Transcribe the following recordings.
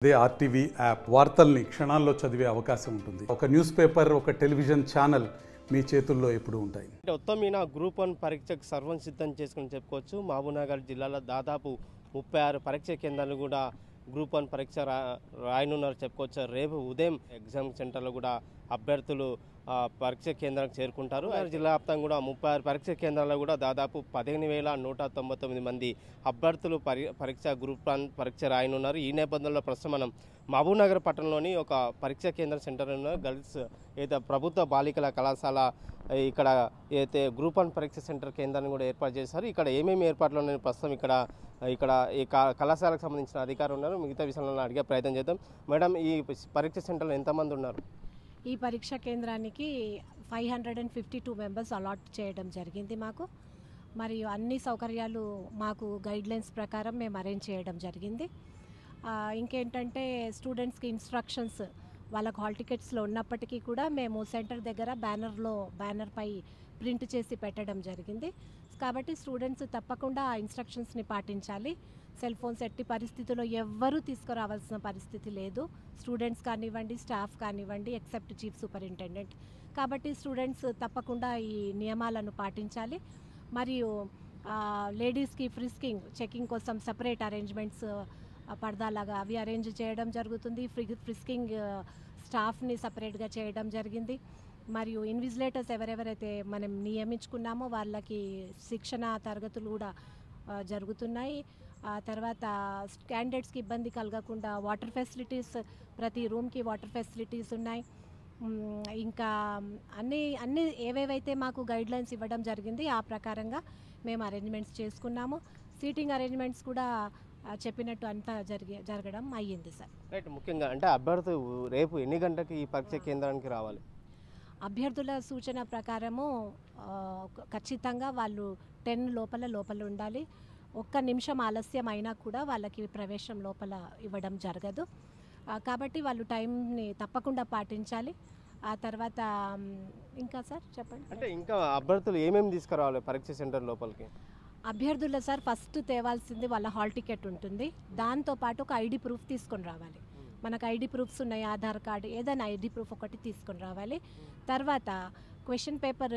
అదే RTV app వార్తల్ని క్షణాల్లో చదివే అవకాశం ఉంటుంది. ఒక న్యూస్ పేపర్, ఒక టెలివిజన్ ఛానల్ మీ చేతుల్లో ఎప్పుడు ఉంటాయి. ఉత్తమీన గ్రూప్ 1 పరీక్షకు సర్వం సిద్ధం చేసుకుని చెప్పుకోవచ్చు. మహబూబ్నగర్ జిల్లాలో దాదాపు 36 పరీక్ష కేంద్రాలు కూడా గ్రూప్ 1 పరీక్ష రాయనున్నారు చెప్పుకోవచ్చు. రేపు ఉదయం ఎగ్జామ్ సెంటర్లో కూడా అభ్యర్థులు పరీక్ష కేంద్రానికి చేరుకుంటారు. జిల్లా వ్యాప్తంగా కూడా 36 పరీక్ష కేంద్రాల్లో కూడా దాదాపు 15,199 మంది అభ్యర్థులు పరీక్ష గ్రూప్ 1 పరీక్ష రాయనున్నారు. ఈ నేపథ్యంలో ప్రస్తుతం మనం మహబూబ్నగర్ పట్టణంలోని ఒక పరీక్ష కేంద్ర సెంటర్ ఉన్న గర్ల్స్ ఏదైతే ప్రభుత్వ బాలికల కళాశాల ఇక్కడ ఏదైతే గ్రూప్ 1 పరీక్ష సెంటర్ కేంద్రాన్ని కూడా ఏర్పాటు చేశారు. ఇక్కడ ఏమేమి ఏర్పాట్లు ఉన్నాయని ప్రస్తుతం ఇక్కడ ఈ కళాశాలకు సంబంధించిన అధికారులు ఉన్నారు. మిగతా విషయాలను అడిగే ప్రయత్నం చేద్దాం. మేడం, ఈ పరీక్ష సెంటర్లో ఎంతమంది ఉన్నారు? ఈ పరీక్ష కేంద్రానికి 552 మెంబర్స్ అలాట్ చేయడం జరిగింది మాకు. మరియు అన్ని సౌకర్యాలు మాకు గైడ్లైన్స్ ప్రకారం మేము అరేంజ్ చేయడం జరిగింది. ఇంకేంటంటే స్టూడెంట్స్కి ఇన్స్ట్రక్షన్స్ వాళ్ళకు హాల్ టికెట్స్లో ఉన్నప్పటికీ కూడా మేము సెంటర్ దగ్గర బ్యానర్ పై ప్రింట్ చేసి పెట్టడం జరిగింది. కాబట్టి స్టూడెంట్స్ తప్పకుండా ఆ ఇన్స్ట్రక్షన్స్ని పాటించాలి. సెల్ ఫోన్స్ ఎట్టి పరిస్థితుల్లో ఎవ్వరూ తీసుకురావాల్సిన పరిస్థితి లేదు. స్టూడెంట్స్ కానివ్వండి, స్టాఫ్ కానివ్వండి, ఎక్సెప్ట్ చీఫ్ సూపరింటెండెంట్. కాబట్టి స్టూడెంట్స్ తప్పకుండా ఈ నియమాలను పాటించాలి. మరియు లేడీస్కి ఫ్రిస్కింగ్ చెకింగ్ కోసం సపరేట్ అరేంజ్మెంట్స్ పరదాలాగా అవి అరేంజ్ చేయడం జరుగుతుంది. ఫ్రిస్కింగ్ స్టాఫ్ని సపరేట్గా చేయడం జరిగింది. మరియు ఇన్విజిలేటర్స్ ఎవరెవరైతే మనం నియమించుకున్నామో వాళ్ళకి శిక్షణ తరగతులు కూడా జరుగుతున్నాయి. తర్వాత క్యాండిడేట్స్కి ఇబ్బంది కలగకుండా వాటర్ ఫెసిలిటీస్, ప్రతి రూమ్కి వాటర్ ఫెసిలిటీస్ ఉన్నాయి. ఇంకా అన్ని ఏవేవైతే మాకు గైడ్లైన్స్ ఇవ్వడం జరిగింది ఆ ప్రకారంగా మేము అరేంజ్మెంట్స్ చేసుకున్నాము. సీటింగ్ అరేంజ్మెంట్స్ కూడా చెప్పినట్టు అంతా జరగడం అయ్యింది సార్. రైట్. ముఖ్యంగా అంటే అభ్యర్థులు రేపు ఎన్ని గంటలకు ఈ పరీక్ష కేంద్రానికి రావాలి? అభ్యర్థుల సూచన ప్రకారము ఖచ్చితంగా వాళ్ళు 10 లోపల ఉండాలి. ఒక్క నిమిషం ఆలస్యం అయినా కూడా వాళ్ళకి ప్రవేశం లోపల ఇవ్వడం జరగదు. కాబట్టి వాళ్ళు టైంని తప్పకుండా పాటించాలి. ఆ తర్వాత ఇంకా సార్ చెప్పండి. అంటే ఇంకా అభ్యర్థులు ఏమేమి తీసుకురావాలి పరీక్ష సెంటర్ లోపలికి? అభ్యర్థుల సార్ ఫస్ట్ తేవాల్సింది వాళ్ళ హాల్ టికెట్ ఉంటుంది. దాంతోపాటు ఒక ఐడి ప్రూఫ్ తీసుకొని రావాలి. మనకు ఐడి ప్రూఫ్స్ ఉన్నాయి, ఆధార్ కార్డు, ఏదైనా ఐడి ప్రూఫ్ ఒకటి తీసుకొని రావాలి. తర్వాత క్వశ్చన్ పేపర్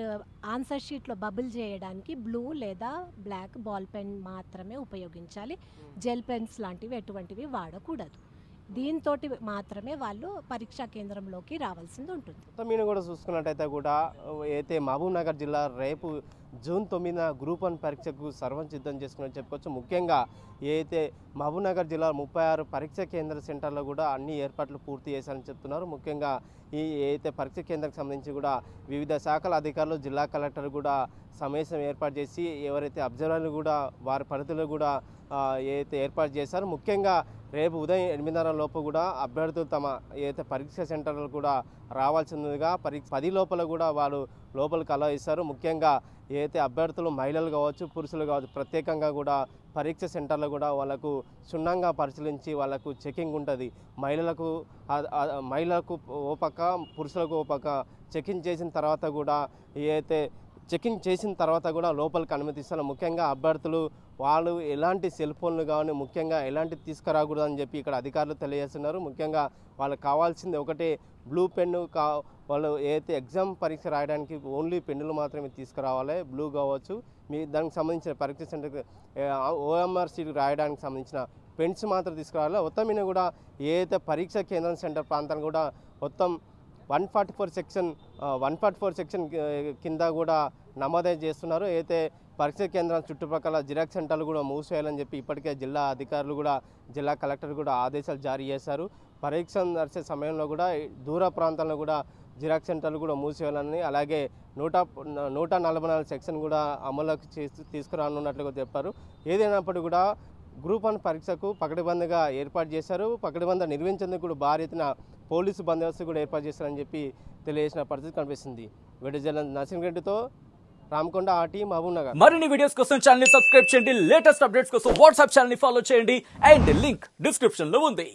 ఆన్సర్ షీట్లో బబుల్ చేయడానికి బ్లూ లేదా బ్లాక్ బాల్ పెన్ మాత్రమే ఉపయోగించాలి. జెల్ పెన్స్ లాంటివి ఎటువంటివి వాడకూడదు. దీంతో మాత్రమే వాళ్ళు పరీక్షా కేంద్రంలోకి రావాల్సింది ఉంటుంది. మీరు కూడా చూసుకున్నట్టయితే కూడా అయితే మహబూబ్నగర్ జిల్లా రేపు జూన్ 9న గ్రూప్ 1 పరీక్షకు సర్వం సిద్ధం చేసుకుని చెప్పుకోవచ్చు. ముఖ్యంగా ఏదైతే మహబూబ్నగర్ జిల్లా 36 పరీక్ష కేంద్ర సెంటర్లో కూడా అన్ని ఏర్పాట్లు పూర్తి చేశారని చెప్తున్నారు. ముఖ్యంగా ఈ ఏదైతే పరీక్ష కేంద్రానికి సంబంధించి కూడా వివిధ శాఖల అధికారులు, జిల్లా కలెక్టర్ కూడా సమావేశం ఏర్పాటు చేసి ఎవరైతే అబ్జర్వర్లు కూడా వారి పరిధిలో కూడా ఏదైతే ఏర్పాటు చేశారో ముఖ్యంగా రేపు ఉదయం 8:30 లోపు కూడా అభ్యర్థులు తమ ఏదైతే పరీక్ష సెంటర్లు కూడా రావాల్సిందిగా 10 లోపల కూడా వాళ్ళు లోపలికి అలా ఇస్తారు. ముఖ్యంగా ఏదైతే అభ్యర్థులు మహిళలు కావచ్చు, పురుషులు కావచ్చు ప్రత్యేకంగా కూడా పరీక్ష సెంటర్లో కూడా వాళ్ళకు క్షుణ్ణంగా పరిశీలించి వాళ్ళకు చెకింగ్ ఉంటుంది. మహిళలకు ఓ పక్క, పురుషులకు ఓ పక్క చెకింగ్ చేసిన తర్వాత కూడా చెకింగ్ చేసిన తర్వాత కూడా లోపలికి అనుమతిస్తారు. ముఖ్యంగా అభ్యర్థులు వాళ్ళు ఎలాంటి సెల్ ఫోన్లు కానీ ముఖ్యంగా ఎలాంటి తీసుకురాకూడదు అని చెప్పి ఇక్కడ అధికారులు తెలియజేస్తున్నారు. ముఖ్యంగా వాళ్ళకి కావాల్సింది ఒకటే బ్లూ పెన్ను. వాళ్ళు ఏదైతే ఎగ్జామ్ పరీక్ష రాయడానికి ఓన్లీ పెన్నులు మాత్రమే తీసుకురావాలి. బ్లూ కావచ్చు, దానికి సంబంధించిన పరీక్ష సెంటర్ OMR సీట్ రాయడానికి సంబంధించిన పెన్స్ మాత్రం తీసుకురావాలి. మొత్తం మీద కూడా ఏదైతే పరీక్ష కేంద్రం సెంటర్ ప్రాంతాన్ని కూడా మొత్తం 144 సెక్షన్ కింద కూడా నమోదు చేస్తున్నారు. అయితే పరీక్ష కేంద్రం చుట్టుపక్కల జిరాక్స్ సెంటర్లు కూడా మూసివేయాలని చెప్పి ఇప్పటికే జిల్లా అధికారులు కూడా, జిల్లా కలెక్టర్ కూడా ఆదేశాలు జారీ చేశారు. పరీక్ష నడిచే సమయంలో కూడా దూర ప్రాంతాల్లో కూడా జిరాక్స్ సెంటర్లు కూడా మూసివేయాలని, అలాగే 144 సెక్షన్ కూడా అమలులోకి తీసుకురానున్నట్లుగా చెప్పారు. ఏదైనప్పటికీ కూడా గ్రూప్ 1 పరీక్షకు పకడ్బందీగా ఏర్పాటు చేశారు. పకడ్బందీ నిర్వహించేందుకు కూడా భారీ ఎత్తున పోలీసు బందోబస్తు కూడా ఏర్పాటు చేశారని చెప్పి తెలియజేసిన పరిస్థితి కనిపిస్తుంది. వీడియో నర్సింగ్ రెడ్డితో రామకొండ, ఆర్టీ, మహబూబ్నగర్. మరిన్ని వీడియోస్ కోసం ఛానల్ ని సబ్స్క్రైబ్ చేయండి. లేటెస్ట్ అప్డేట్స్ కోసం వాట్సాప్ ఛానల్ ని ఫాలో చేయండి. అండ్ లింక్ డిస్క్రిప్షన్ లో ఉంది.